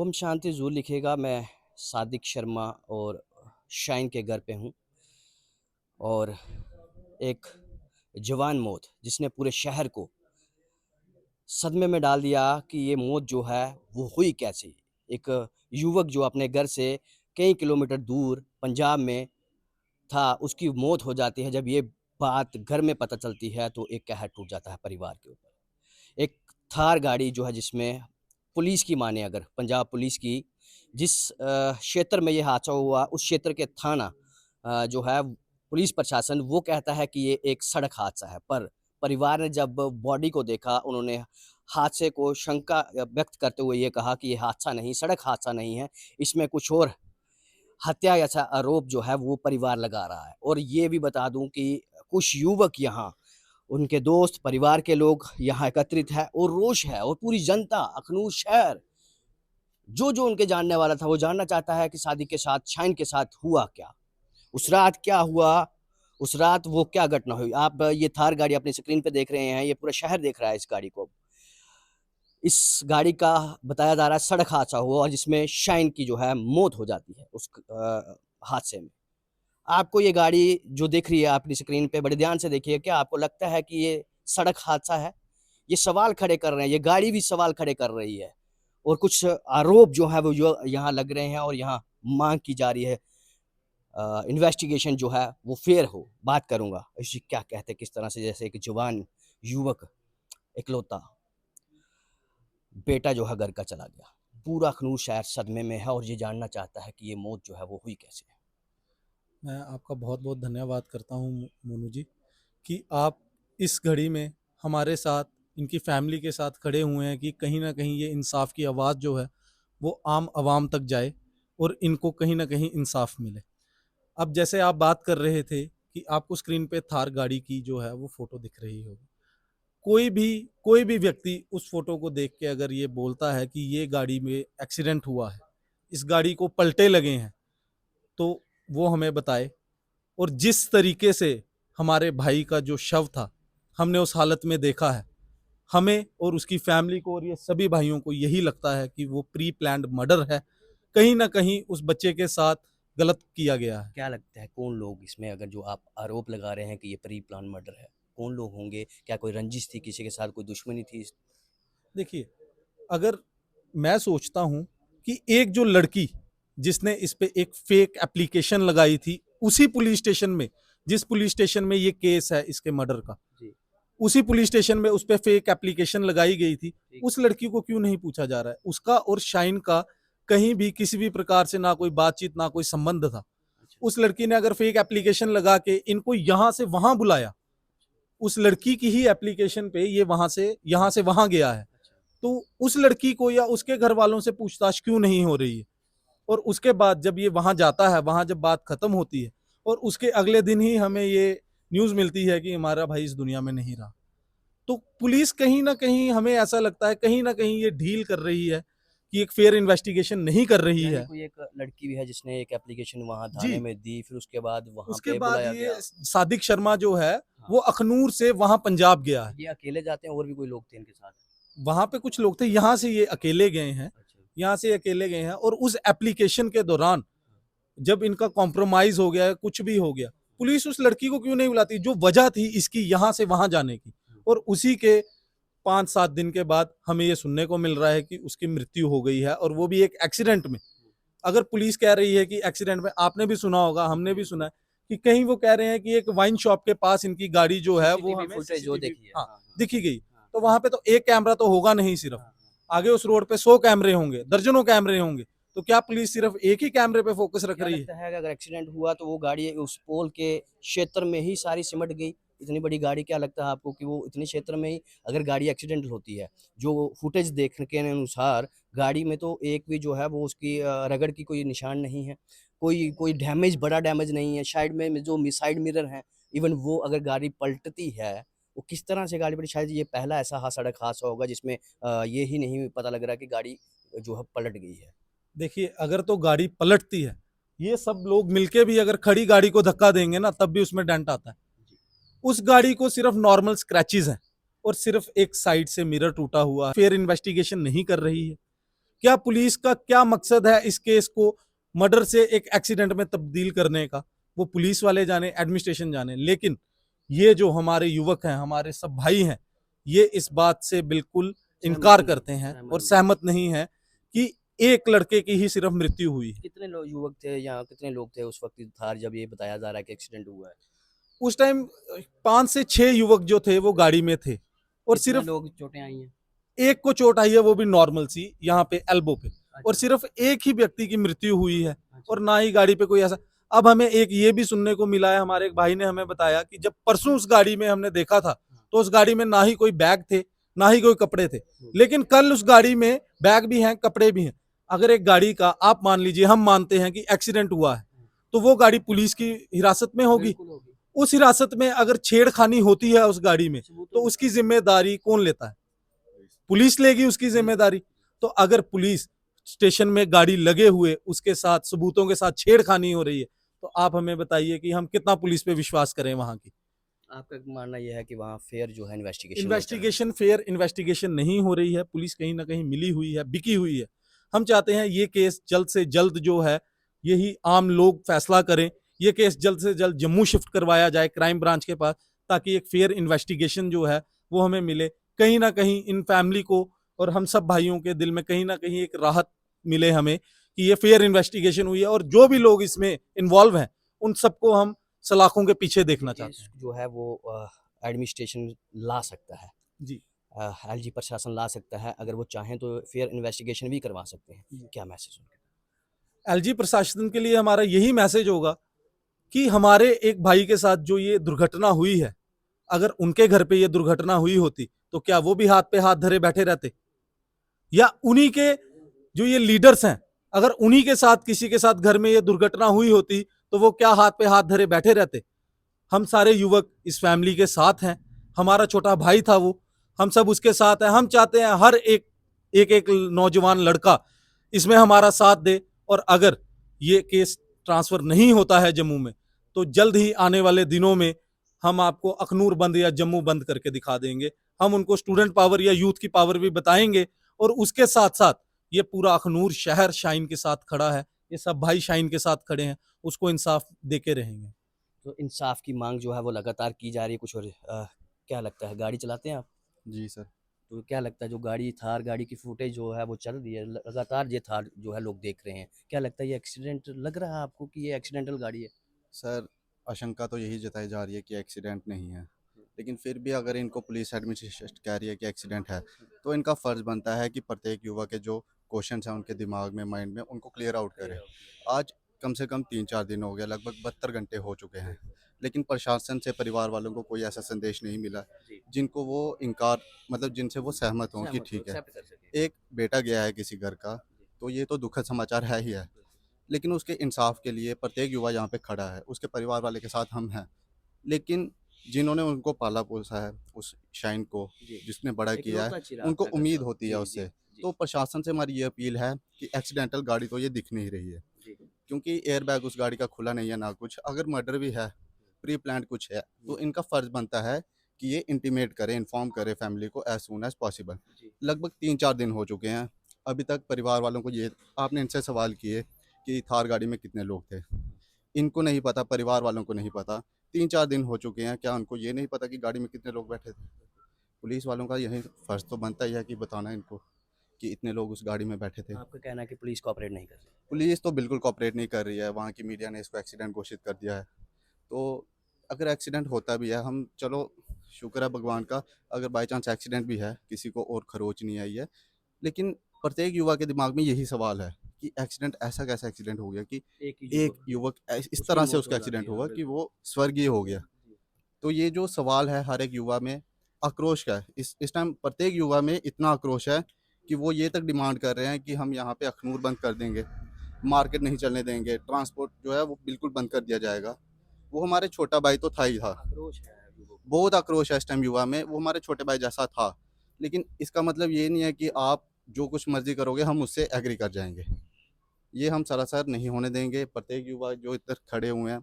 Om Shanti zoo लिखेगा। मैं सादिक शर्मा और शाइन के घर पे हूँ और एक जवान मौत जिसने पूरे शहर को सदमे में डाल दिया कि ये मौत जो है वो हुई कैसे। एक युवक जो अपने घर से कई किलोमीटर दूर पंजाब में था, उसकी मौत हो जाती है। जब ये बात घर में पता चलती है तो एक कहर टूट जाता है परिवार के ऊपर। एक थार गाड़ी जो है जिसमें पुलिस की माने अगर पंजाब पुलिस की जिस क्षेत्र में ये हादसा हुआ उस क्षेत्र के थाना जो है पुलिस प्रशासन वो कहता है कि ये एक सड़क हादसा है, पर परिवार ने जब बॉडी को देखा उन्होंने हादसे को शंका व्यक्त करते हुए ये कहा कि ये हादसा नहीं, सड़क हादसा नहीं है, इसमें कुछ और हत्या जैसा आरोप जो है वो परिवार लगा रहा है। और ये भी बता दूं कि कुछ युवक यहाँ उनके दोस्त परिवार के लोग यहाँ एकत्रित है और रोष है और पूरी जनता अखनूर शहर जो उनके जानने वाला था वो जानना चाहता है कि शादी के साथ शाइन के साथ हुआ क्या, उस रात क्या हुआ, उस रात वो क्या घटना हुई। आप ये थार गाड़ी अपनी स्क्रीन पे देख रहे हैं, ये पूरा शहर देख रहा है इस गाड़ी को। इस गाड़ी का बताया जा रहा है सड़क हादसा हुआ और जिसमें शाइन की जो है मौत हो जाती है उस हादसे में। आपको ये गाड़ी जो दिख रही है अपनी स्क्रीन पे बड़े ध्यान से देखिए, क्या आपको लगता है कि ये सड़क हादसा है? ये सवाल खड़े कर रहे हैं, ये गाड़ी भी सवाल खड़े कर रही है और कुछ आरोप जो है वो जो यहाँ लग रहे हैं और यहाँ मांग की जा रही है इन्वेस्टिगेशन जो है वो फेयर हो। बात करूँगा इसी क्या कहते हैं किस तरह से, जैसे एक जवान युवक इकलौता बेटा जो है घर का चला गया, पूरा अखनूर शहर सदमे में है और ये जानना चाहता है कि ये मौत जो है वो हुई कैसे। मैं आपका बहुत बहुत धन्यवाद करता हूँ मोनू जी कि आप इस घड़ी में हमारे साथ इनकी फैमिली के साथ खड़े हुए हैं कि कहीं ना कहीं ये इंसाफ की आवाज़ जो है वो आम आवाम तक जाए और इनको कहीं ना कहीं इंसाफ मिले। अब जैसे आप बात कर रहे थे कि आपको स्क्रीन पे थार गाड़ी की जो है वो फ़ोटो दिख रही होगी। कोई भी व्यक्ति उस फोटो को देख के अगर ये बोलता है कि ये गाड़ी में एक्सीडेंट हुआ है, इस गाड़ी को पलटे लगे हैं, तो वो हमें बताए। और जिस तरीके से हमारे भाई का जो शव था हमने उस हालत में देखा है, हमें और उसकी फैमिली को और ये सभी भाइयों को यही लगता है कि वो प्री प्लान्ड मर्डर है। कहीं ना कहीं उस बच्चे के साथ गलत किया गया है। क्या लगता है कौन लोग इसमें, अगर जो आप आरोप लगा रहे हैं कि ये प्री प्लान मर्डर है, कौन लोग होंगे? क्या कोई रंजिश थी, किसी के साथ कोई दुश्मनी थी? देखिए, अगर मैं सोचता हूं कि एक जो लड़की जिसने इस पे एक फेक एप्लीकेशन लगाई थी उसी पुलिस स्टेशन में, जिस पुलिस स्टेशन में ये केस है इसके मर्डर का, जी। उसी पुलिस स्टेशन में उस पे फेक एप्लीकेशन लगाई गई थी। ठीक। उस लड़की को क्यों नहीं पूछा जा रहा है? उसका और शाइन का कहीं भी किसी भी प्रकार से ना कोई बातचीत ना कोई संबंध था। अच्छा। उस लड़की ने अगर फेक एप्लीकेशन लगा के इनको यहां से वहां बुलाया, उस लड़की की ही एप्लीकेशन पे ये वहां से यहां से वहां गया है, अच्छा। तो उस लड़की को या उसके घर वालों से पूछताछ क्यों नहीं हो रही है? और उसके बाद जब ये वहां जाता है, वहां जब बात खत्म होती है और उसके अगले दिन ही हमें ये न्यूज मिलती है कि हमारा भाई इस दुनिया में नहीं रहा, तो पुलिस कहीं ना कहीं हमें ऐसा लगता है कहीं ना कहीं ये ढील कर रही है कि एक फेयर इन्वेस्टिगेशन नहीं कर रही यानी है। कोई एक लड़की भी है जिसने एक एप्लीकेशन वहां थाने जी, में दी, फिर उसके बाद वहां उसके पे बाद बुलाया ये गया। सादिक शर्मा जो है हाँ। वो अखनूर से वहां पंजाब गया है। ये अकेले जाते हैं और भी कोई लोग थे इनके साथ? वहां पे कुछ लोग थे, यहाँ से ये अकेले गए हैं। अच्छा। यहाँ से अकेले गए हैं और उस एप्लीकेशन के दौरान जब इनका कॉम्प्रोमाइज हो गया, कुछ भी हो गया, पुलिस उस लड़की को क्यों नहीं बुलाती जो वजह थी इसकी यहाँ से वहां जाने की? और उसी के 5-7 दिन के बाद हमें ये सुनने को मिल रहा है कि उसकी मृत्यु हो गई है और वो भी एक एक्सीडेंट में। अगर पुलिस कह रही है कि एक्सीडेंट में, आपने भी सुना होगा, हमने भी सुना है कि कहीं वो कह रहे हैं कि एक वाइन शॉप के पास इनकी गाड़ी जो है वो सीसीटीवी हमें फुटेज जो सीसीटीवी, देखी है। हाँ, हाँ हाँ। दिखी गई। हाँ तो वहां पे तो एक कैमरा तो होगा नहीं सिर्फ, हाँ। आगे उस रोड पे 100 कैमरे होंगे, दर्जनों कैमरे होंगे। तो क्या पुलिस सिर्फ एक ही कैमरे पे फोकस रख क्या रही है? लगता है कि अगर एक्सीडेंट हुआ तो वो गाड़ी उस पोल के क्षेत्र में ही सारी सिमट गई? इतनी बड़ी गाड़ी, क्या लगता है आपको कि वो इतने क्षेत्र में ही अगर गाड़ी एक्सीडेंट होती है, जो फुटेज देखने के अनुसार गाड़ी में तो एक भी जो है वो उसकी रगड़ की कोई निशान नहीं है, कोई कोई डैमेज, बड़ा डैमेज नहीं है। साइड में जो साइड मिरर है, इवन वो अगर गाड़ी पलटती है वो किस तरह से गाड़ी पलटी? शायद ये पहला ऐसा सड़क हादसा होगा जिसमें ये ही नहीं पता लग रहा कि गाड़ी जो है पलट गई है। देखिए, अगर तो गाड़ी पलटती है, ये सब लोग मिलके भी अगर खड़ी गाड़ी को धक्का देंगे ना तब भी उसमें डेंट आता है। जी। उस गाड़ी को सिर्फ नॉर्मल स्क्रैचेस हैं और सिर्फ एक साइड से मिरर टूटा हुआ है। फेयर इन्वेस्टिगेशन नहीं कर रही है। क्या पुलिस का क्या मकसद है इस केस को मर्डर से एक एक्सीडेंट में तब्दील करने का, वो पुलिस वाले जाने, एडमिनिस्ट्रेशन जाने। लेकिन ये जो हमारे युवक हैं, हमारे सब भाई हैं, ये इस बात से बिल्कुल इनकार करते हैं और सहमत नहीं है कि एक लड़के की ही सिर्फ मृत्यु हुई है। कितने लोग युवक थे यहाँ, कितने लोग थे उस वक्त थार जब ये बताया जा रहा है कि एक्सीडेंट हुआ है? उस टाइम 5 से 6 युवक जो थे वो गाड़ी में थे और कितने सिर्फ लोग चोटें आई हैं? एक को चोट आई है, वो भी नॉर्मल सी यहाँ पे एल्बो पे, और अच्छा। सिर्फ एक ही व्यक्ति की मृत्यु हुई है अच्छा। और ना ही गाड़ी पे कोई ऐसा। अब हमें एक ये भी सुनने को मिला है, हमारे एक भाई ने हमें बताया कि जब परसों उस गाड़ी में हमने देखा था तो उस गाड़ी में ना ही कोई बैग थे, ना ही कोई कपड़े थे, लेकिन कल उस गाड़ी में बैग भी हैं, कपड़े भी हैं। अगर एक गाड़ी का, आप मान लीजिए, हम मानते हैं कि एक्सीडेंट हुआ है, तो वो गाड़ी पुलिस की हिरासत में होगी। बिल्कुल होगी। उस हिरासत में अगर छेड़खानी होती है उस गाड़ी में, तो उसकी जिम्मेदारी कौन लेता है? पुलिस लेगी उसकी जिम्मेदारी। तो अगर पुलिस स्टेशन में गाड़ी लगे हुए उसके साथ सबूतों के साथ छेड़खानी हो रही है, तो आप हमें बताइए कि हम कितना पुलिस पे विश्वास करें वहां की। आपका मानना यह है कि वहाँ फेयर जो है इन्वेस्टिगेशन फेयर इन्वेस्टिगेशन नहीं हो रही है, पुलिस कहीं ना कहीं मिली हुई है, बिकी हुई है। हम चाहते हैं ये केस जल्द से जल्द जो है, यही आम लोग फैसला करें, ये केस जल्द से जल्द जम्मू शिफ्ट करवाया जाए क्राइम ब्रांच के पास, ताकि एक फेयर इन्वेस्टिगेशन जो है वो हमें मिले। कहीं ना कहीं इन फैमिली को और हम सब भाइयों के दिल में कहीं ना कहीं एक राहत मिले हमें कि ये फेयर इन्वेस्टिगेशन हुई है, और जो भी लोग इसमें इन्वॉल्व हैं उन सबको हम सलाखों के पीछे देखना चाहते हैं। जो है वो एडमिनिस्ट्रेशन ला सकता है, जी। एलजी प्रशासन ला सकता है, अगर वो चाहें तो फेयर इन्वेस्टिगेशन भी करवा सकते हैं। क्या मैसेज होगा? एलजी प्रशासन के लिए हमारा यही मैसेज होगा कि हमारे एक भाई के साथ जो ये दुर्घटना हुई है, अगर उनके घर पे ये दुर्घटना हुई होती तो क्या वो भी हाथ पे हाथ धरे बैठे रहते? या उन्हीं के जो ये लीडर्स हैं, अगर उन्हीं के साथ किसी के साथ घर में ये दुर्घटना हुई होती तो वो क्या हाथ पे हाथ धरे बैठे रहते? हम सारे युवक इस फैमिली के साथ हैं, हमारा छोटा भाई था वो, हम सब उसके साथ हैं। हम चाहते हैं हर एक नौजवान लड़का इसमें हमारा साथ दे, और अगर ये केस ट्रांसफर नहीं होता है जम्मू में, तो जल्द ही आने वाले दिनों में हम आपको अखनूर बंद या जम्मू बंद करके दिखा देंगे। हम उनको स्टूडेंट पावर या यूथ की पावर भी बताएंगे, और उसके साथ साथ ये पूरा अखनूर शहर शाइन के साथ खड़ा है, ये सब भाई शाइन के साथ खड़े हैं, उसको इंसाफ देके रहेंगे। तो इंसाफ की मांग जो है वो लगातार की जा रही है कुछ, और क्या लगता है, गाड़ी चलाते हैं आप? जी सर। तो क्या लगता है जो गाड़ी थार गाड़ी की फुटेज जो है वो चल रही है लगातार, ये थार जो है लोग देख रहे हैं, क्या लगता है ये एक्सीडेंट लग रहा है आपको कि ये एक्सीडेंटल गाड़ी है? सर, आशंका तो यही जताई जा रही है कि एक्सीडेंट नहीं है, लेकिन फिर भी अगर इनको पुलिस एडमिनिस्ट्रेशन कह रही है कि एक्सीडेंट है, तो इनका फ़र्ज़ बनता है कि प्रत्येक युवा के जो क्वेश्चंस हैं उनके दिमाग में, माइंड में, उनको क्लियर आउट करें। आज कम से कम 3-4 दिन हो गया, लगभग 72 घंटे हो चुके हैं, लेकिन प्रशासन से परिवार वालों को कोई ऐसा संदेश नहीं मिला जिनको वो इनकार, मतलब जिनसे वो सहमत हों कि ठीक है। एक बेटा गया है किसी घर का, तो ये तो दुखद समाचार है ही है, लेकिन उसके इंसाफ के लिए प्रत्येक युवा यहाँ पे खड़ा है, उसके परिवार वाले के साथ हम हैं। लेकिन जिन्होंने उनको पाला पोसा है, उस शाइन को जिसने बड़ा किया है, उनको उम्मीद होती है उससे। तो प्रशासन से हमारी ये अपील है कि एक्सीडेंटल गाड़ी तो ये दिख नहीं रही है, क्योंकि एयर बैग उस गाड़ी का खुला नहीं है ना कुछ। अगर मर्डर भी है, प्री प्लान्ड कुछ है, तो इनका फ़र्ज़ बनता है कि ये इंटीमेट करें, इन्फॉर्म करें फैमिली को एज़ सून एज़ पॉसिबल। लगभग 3-4 दिन हो चुके हैं, अभी तक परिवार वालों को ये, आपने इनसे सवाल किए कि थार गाड़ी में कितने लोग थे, इनको नहीं पता, परिवार वालों को नहीं पता। 3-4 दिन हो चुके हैं, क्या उनको ये नहीं पता कि गाड़ी में कितने लोग बैठे थे? पुलिस वालों का यही फ़र्ज़ तो बनता ही है कि बताना इनको कि इतने लोग उस गाड़ी में बैठे थे। आपका कहना है कि पुलिस कोऑपरेट नहीं कर रही? पुलिस तो बिल्कुल कोऑपरेट नहीं कर रही है, वहाँ की मीडिया ने इसको एक्सीडेंट घोषित कर दिया है। तो अगर एक्सीडेंट होता भी है, हम चलो शुक्र है भगवान का, अगर बाई चांस एक्सीडेंट भी है, किसी को और खरोच नहीं आई है, लेकिन प्रत्येक युवा के दिमाग में यही सवाल है कि एक्सीडेंट, ऐसा कैसा एक्सीडेंट हो गया कि एक युवक इस तरह से उसका एक्सीडेंट हुआ कि वो स्वर्गीय हो गया। तो ये जो सवाल है हर एक युवा में आक्रोश का है, इस टाइम प्रत्येक युवा में इतना आक्रोश है कि वो ये तक डिमांड कर रहे हैं कि हम यहाँ पे अखनूर बंद कर देंगे, मार्केट नहीं चलने देंगे, ट्रांसपोर्ट जो है वो बिल्कुल बंद कर दिया जाएगा। वो हमारे छोटा भाई तो था ही था, बहुत आक्रोश है इस टाइम युवा में, वो हमारे छोटे भाई जैसा था। लेकिन इसका मतलब ये नहीं है कि आप जो कुछ मर्जी करोगे हम उससे एग्री कर जाएंगे, ये हम सरासर नहीं होने देंगे। प्रत्येक युवा जो इधर खड़े हुए हैं,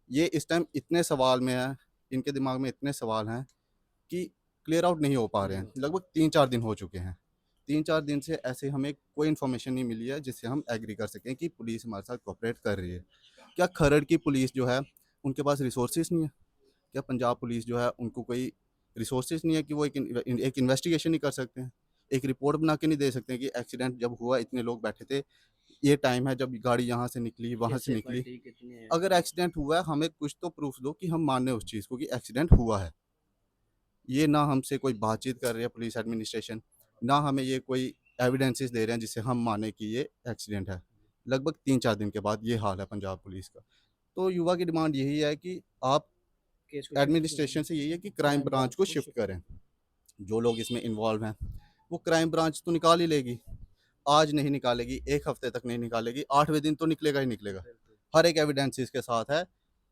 ये इस टाइम इतने सवाल में है, इनके दिमाग में इतने सवाल हैं कि क्लियर आउट नहीं हो पा रहे हैं। लगभग 3-4 दिन हो चुके हैं, 3-4 दिन से ऐसे हमें कोई इन्फॉर्मेशन नहीं मिली है जिससे हम एग्री कर सकें कि पुलिस हमारे साथ कोऑपरेट कर रही है। क्या खरड़ की पुलिस जो है उनके पास रिसोर्सेज नहीं है? क्या पंजाब पुलिस जो है उनको कोई रिसोर्सेज नहीं है कि वो एक इन्वेस्टिगेशन नहीं कर सकते हैं? एक रिपोर्ट बना के नहीं दे सकते हैं कि एक्सीडेंट जब हुआ इतने लोग बैठे थे, ये टाइम है जब गाड़ी यहाँ से निकली, वहाँ से निकली। अगर एक्सीडेंट हुआ है हमें कुछ तो प्रूफ दो कि हम माने उस चीज़ को कि एक्सीडेंट हुआ है। ये ना हमसे कोई बातचीत कर रही है पुलिस एडमिनिस्ट्रेशन, ना हमें ये कोई एविडेंसेस दे रहे हैं जिससे हम माने कि ये एक्सीडेंट है। लगभग 3-4 दिन के बाद ये हाल है पंजाब पुलिस का। तो युवा की डिमांड यही है कि आप एडमिनिस्ट्रेशन से यही है कि क्राइम ब्रांच को शिफ्ट करें। जो लोग इसमें इन्वॉल्व हैं, वो क्राइम ब्रांच तो निकाल ही लेगी। आज नहीं निकालेगी, 1 हफ्ते तक नहीं निकालेगी, 8वें दिन तो निकलेगा ही निकलेगा। हर एक एविडेंस इसके साथ है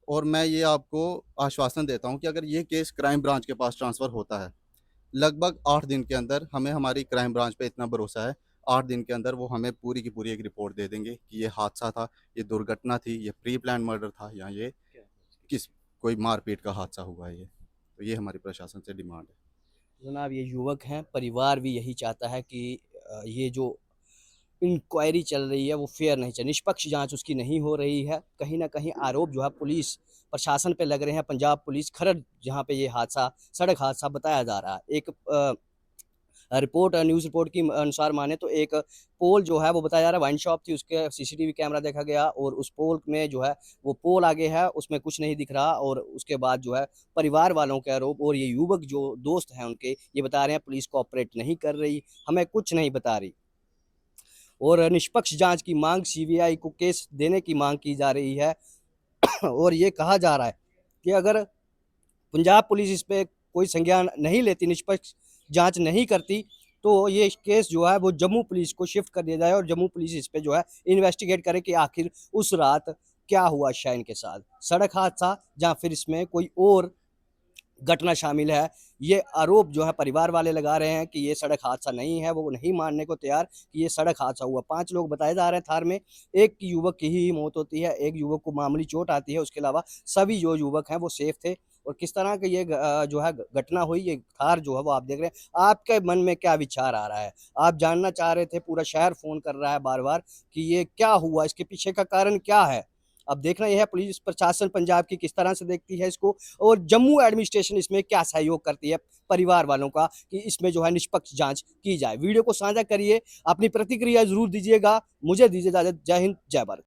और मैं ये आपको आश्वासन देता हूँ कि अगर ये केस क्राइम ब्रांच के पास ट्रांसफ़र होता है, लगभग 8 दिन के अंदर हमें हमारी क्राइम ब्रांच पे इतना भरोसा है, 8 दिन के अंदर वो हमें पूरी की पूरी एक रिपोर्ट दे देंगे कि ये हादसा था, ये दुर्घटना थी, ये प्री प्लान मर्डर था या ये किस कोई मारपीट का हादसा हुआ है ये। तो ये हमारी प्रशासन से डिमांड है। जनाब ये युवक हैं, परिवार भी यही चाहता है कि ये जो इंक्वायरी चल रही है वो फेयर नहीं चल, निष्पक्ष जांच उसकी नहीं हो रही है। कहीं न कहीं आरोप जो है पुलिस प्रशासन पे लग रहे हैं। पंजाब पुलिस खरड़ जहाँ पे ये हादसा, सड़क हादसा बताया जा रहा है। एक रिपोर्ट न्यूज़ रिपोर्ट की अनुसार माने तो एक पोल जो है वो बताया जा रहा है वाइन शॉप थी, उसके सीसीटीवी कैमरा देखा गया और उस पोल में जो है वो पोल आगे है, उसमें कुछ नहीं दिख रहा और उसके बाद जो है परिवार वालों के आरोप और ये युवक जो दोस्त हैं उनके, ये बता रहे हैं पुलिस कोऑपरेट नहीं कर रही, हमें कुछ नहीं बता रही और निष्पक्ष जांच की मांग, सीबीआई को केस देने की मांग की जा रही है और ये कहा जा रहा है कि अगर पंजाब पुलिस इस पे कोई संज्ञान नहीं लेती, निष्पक्ष जांच नहीं करती, तो ये केस जो है वो जम्मू पुलिस को शिफ्ट कर दिया जाए और जम्मू पुलिस इस पे जो है इन्वेस्टिगेट करे कि आखिर उस रात क्या हुआ शाहीन के साथ, सड़क हादसा या फिर इसमें कोई और घटना शामिल है। ये आरोप जो है परिवार वाले लगा रहे हैं कि ये सड़क हादसा नहीं है, वो नहीं मानने को तैयार कि ये सड़क हादसा हुआ। 5 लोग बताए जा रहे हैं थार में, एक युवक की ही मौत होती है, एक युवक को मामूली चोट आती है, उसके अलावा सभी जो युवक हैं वो सेफ थे और किस तरह की ये जो है घटना हुई, ये थार जो है वो आप देख रहे हैं। आपके मन में क्या विचार आ रहा है? आप जानना चाह रहे थे, पूरा शहर फ़ोन कर रहा है बार-बार कि ये क्या हुआ, इसके पीछे का कारण क्या है? अब देखना यह है पुलिस प्रशासन पंजाब की किस तरह से देखती है इसको और जम्मू एडमिनिस्ट्रेशन इसमें क्या सहयोग करती है परिवार वालों का कि इसमें जो है निष्पक्ष जांच की जाए। वीडियो को साझा करिए, अपनी प्रतिक्रिया ज़रूर दीजिएगा। मुझे दीजिए इजाज़त। जय हिंद, जय भारत।